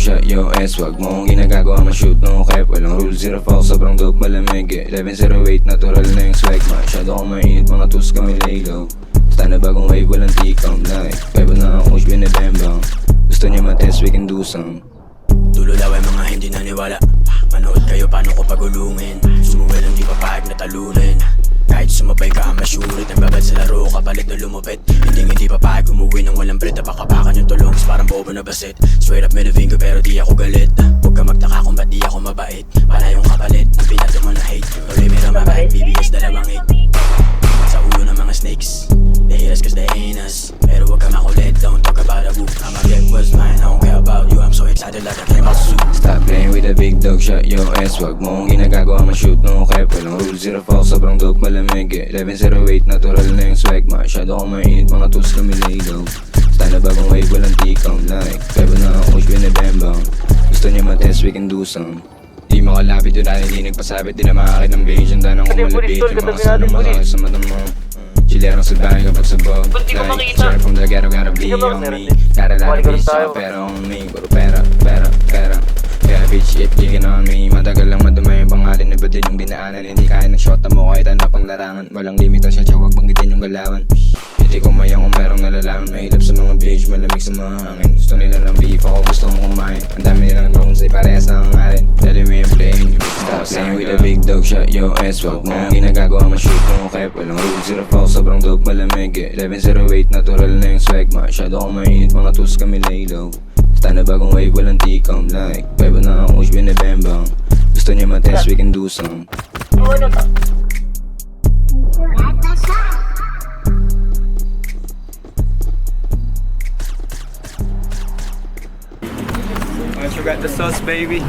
shot yo ass. Wag mo kong ginagagawa ma-shoot no cap. Walang rule, zero foul, sobrang dope malamig 1108, natural na yung swag. Masyado akong mainit, mga tools kami laylow. Basta na bagong wave, walang tikam like Pwede na akong kush, binibembang. Gusto niya matest, we can do some. Dulo daw ay mga hindi naniwala. Manood kayo paano ko pagulungin. Sumuwel ang di papayag na talunin. Kahit sumabay ka, masurit ang babad sa laro. Kapalit na lumupit, hindi papayag umuwi ng walang bread. Napakapakan yung tulong, parang bobo na basit. Straight up middle finger pero di ako galit. Huwag ka magtaka kung ba't di ako mabait. Para yung kapalit, ang pinato mo na hate. Tuloy may ramabahit, BBS dalawang hit. Sa ulo ng mga snakes, they hate us cause they ain't us. Pero huwag ka makulit, don't talk about a whoop. I'ma get what's mine, I don't care about you. I'm so excited like I came out soon. Stop playing with a big dog, shot yo ass. Wag mo kong ginagagawa ma-shoot no cap. Walang rule, zero foul, sobrang dope malamig 1108, natural na yung swag. Masyado akong mainit, mga tools kami laylow. Basta na bagong wave, walang tikam like Pwede na akong kush, binibembang. Gusto niya matest, we can do some. Di makalapit yun dahil hindi nagpasabit. Di na makakit ng beige, ang danang kong malapit. Yung mga kasama mga sa mata mo. Chillerong salbahe kapag sabog. Like, straight from the ghetto, gotta be on me. Gotta lot of bitch, pero on me. Puro pera. Kaya bitch, it kicking on me. Matagal lang madumay yung pangalan. Iba din yung dinaanan. Hindi kaya nag-shota mo kahit ano pang larangan. Walang limitasyon siya, huwag banggitin yung galawan. Hindi ko mayang kung merong nalalaman. Mahilap sa mga beige, malamig sa mga hangin. Gusto nila ng beef, ako gusto kong kumain. Ang dami nilang drones, ay parehas na ang arin. Let me playing, stop playing with a big dog, shot yo ass. Wag mo kong ginagagawa ma-shoot no cap. Walang rule, zero foul, sobrang dope malamig 1108, natural na yung swag. Masyado akong mainit, mga tools kami laylow. Basta na bagong wave, walang tikam like Pwede na akong kush, binibembang. Gusto niya matest, we can do some. I forgot the sauce, baby.